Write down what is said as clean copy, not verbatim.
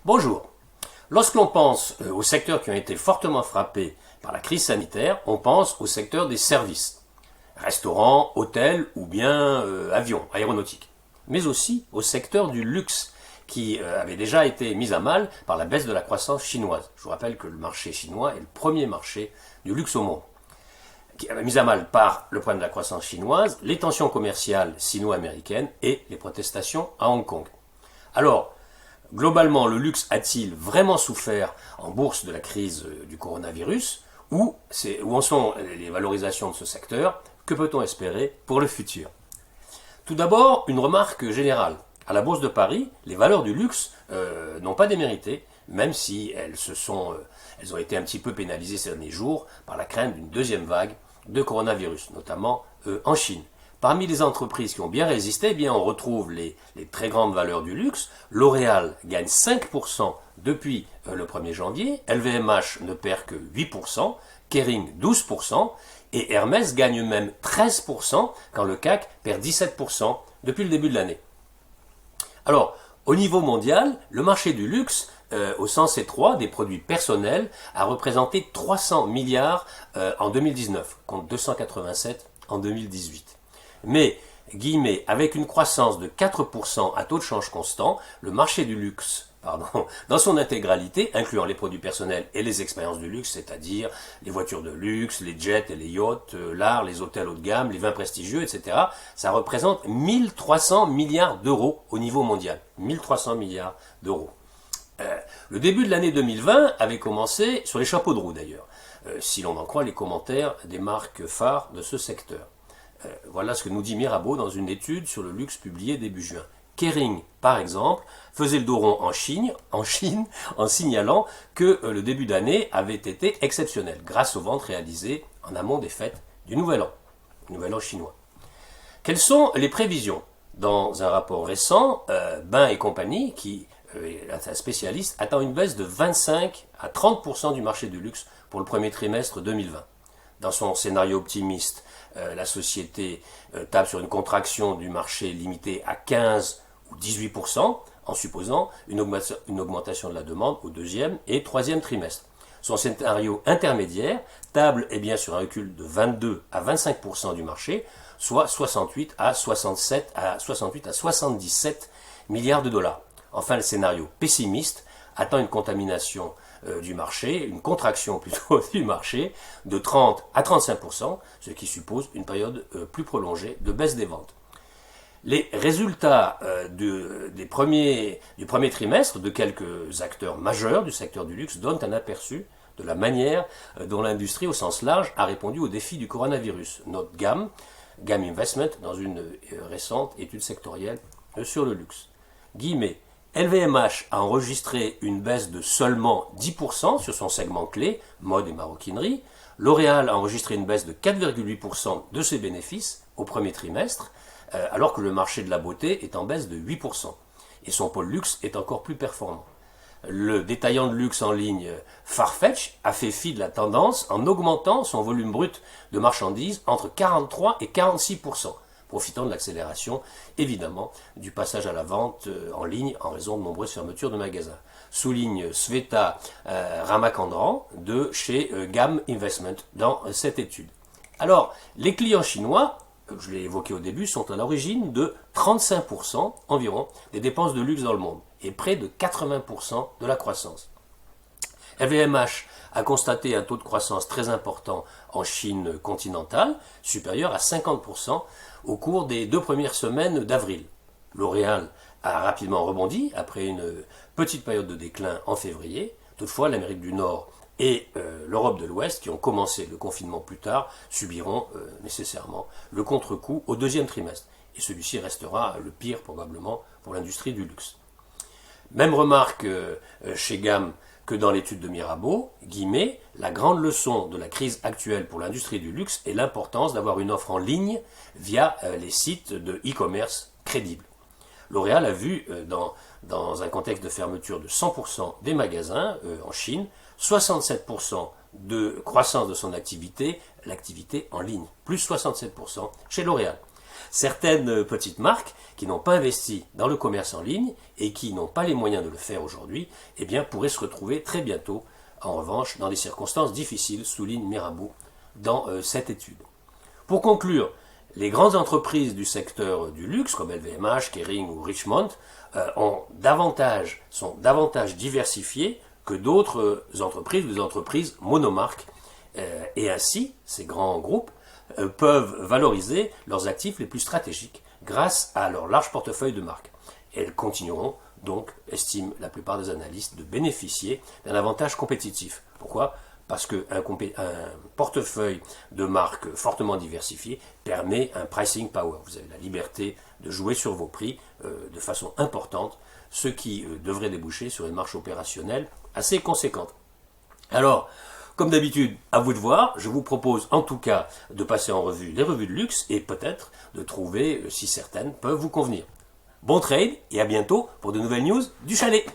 Bonjour. Lorsque l'on pense aux secteurs qui ont été fortement frappés par la crise sanitaire, on pense au secteur des services, restaurants, hôtels ou bien avions, aéronautiques, mais aussi au secteur du luxe qui avait déjà été mis à mal par la baisse de la croissance chinoise. Je vous rappelle que le marché chinois est le premier marché du luxe au monde, qui avait mis à mal par le problème de la croissance chinoise, les tensions commerciales sino-américaines et les protestations à Hong Kong. Alors, globalement, le luxe a-t-il vraiment souffert en bourse de la crise du coronavirus où en sont les valorisations de ce secteur? Que peut-on espérer pour le futur? Tout d'abord, une remarque générale. À la bourse de Paris, les valeurs du luxe n'ont pas démérité, même si elles ont été un petit peu pénalisées ces derniers jours par la crainte d'une deuxième vague de coronavirus, notamment en Chine. Parmi les entreprises qui ont bien résisté, eh bien, on retrouve les très grandes valeurs du luxe. L'Oréal gagne 5% depuis le 1er janvier, LVMH ne perd que 8%, Kering 12%, et Hermès gagne même 13% quand le CAC perd 17% depuis le début de l'année. Alors, au niveau mondial, le marché du luxe, au sens étroit des produits personnels, a représenté 300 milliards en 2019, contre 287 en 2018. Mais, avec une croissance de 4% à taux de change constant, le marché du luxe, dans son intégralité, incluant les produits personnels et les expériences du luxe, c'est-à-dire les voitures de luxe, les jets et les yachts, l'art, les hôtels haut de gamme, les vins prestigieux, etc., ça représente 1300 milliards d'euros au niveau mondial. 1300 milliards d'euros. Le début de l'année 2020 avait commencé sur les chapeaux de roue d'ailleurs, si l'on en croit les commentaires des marques phares de ce secteur. Voilà ce que nous dit Mirabeau dans une étude sur le luxe publiée début juin. Kering, par exemple, faisait le dos rond en Chine, en signalant que le début d'année avait été exceptionnel, grâce aux ventes réalisées en amont des fêtes du Nouvel An chinois. Quelles sont les prévisions? Dans un rapport récent, Bain et compagnie, qui est un spécialiste, attend une baisse de 25 à 30% du marché du luxe pour le premier trimestre 2020. Dans son scénario optimiste, la société table sur une contraction du marché limitée à 15 ou 18%, en supposant une augmentation de la demande au deuxième et troisième trimestre. Son scénario intermédiaire table sur un recul de 22 à 25% du marché, soit 68 à 77 milliards de dollars. Enfin, le scénario pessimiste attend une contamination du marché, une contraction plutôt du marché de 30 à 35%, ce qui suppose une période plus prolongée de baisse des ventes. Les résultats du premier trimestre de quelques acteurs majeurs du secteur du luxe donnent un aperçu de la manière dont l'industrie au sens large a répondu au défi du coronavirus. Note GAM Investment, dans une récente étude sectorielle sur le luxe. LVMH a enregistré une baisse de seulement 10% sur son segment clé, mode et maroquinerie. L'Oréal a enregistré une baisse de 4,8% de ses bénéfices au premier trimestre, alors que le marché de la beauté est en baisse de 8%. Et son pôle luxe est encore plus performant. Le détaillant de luxe en ligne Farfetch a fait fi de la tendance en augmentant son volume brut de marchandises entre 43 et 46%. Profitant de l'accélération, évidemment, du passage à la vente en ligne en raison de nombreuses fermetures de magasins. Souligne Sveta Ramakandran de chez GAM Investment dans cette étude. Alors, les clients chinois, je l'ai évoqué au début, sont à l'origine de 35% environ des dépenses de luxe dans le monde et près de 80% de la croissance. LVMH a constaté un taux de croissance très important en Chine continentale, supérieur à 50% au cours des 2 premières semaines d'avril. L'Oréal a rapidement rebondi après une petite période de déclin en février. Toutefois, l'Amérique du Nord et l'Europe de l'Ouest, qui ont commencé le confinement plus tard, subiront nécessairement le contre-coup au deuxième trimestre. Et celui-ci restera le pire probablement pour l'industrie du luxe. Même remarque chez GAM que dans l'étude de Mirabeau, la grande leçon de la crise actuelle pour l'industrie du luxe est l'importance d'avoir une offre en ligne via les sites de e-commerce crédibles. L'Oréal a vu, dans un contexte de fermeture de 100% des magasins en Chine, 67% de croissance de son activité, l'activité en ligne, plus 67% chez L'Oréal. Certaines petites marques qui n'ont pas investi dans le commerce en ligne et qui n'ont pas les moyens de le faire aujourd'hui, eh bien, pourraient se retrouver très bientôt, en revanche, dans des circonstances difficiles, souligne Mirabeau dans cette étude. Pour conclure, les grandes entreprises du secteur du luxe, comme LVMH, Kering ou Richemont, sont davantage diversifiées que d'autres entreprises, des entreprises monomarques. Et ainsi, ces grands groupes peuvent valoriser leurs actifs les plus stratégiques grâce à leur large portefeuille de marques. Et elles continueront donc, estiment la plupart des analystes, de bénéficier d'un avantage compétitif. Pourquoi ? Parce qu'un portefeuille de marques fortement diversifié permet un pricing power. Vous avez la liberté de jouer sur vos prix de façon importante, ce qui devrait déboucher sur une marge opérationnelle assez conséquente. Alors, comme d'habitude, à vous de voir, je vous propose en tout cas de passer en revue les revues de luxe et peut-être de trouver si certaines peuvent vous convenir. Bon trade et à bientôt pour de nouvelles news du chalet.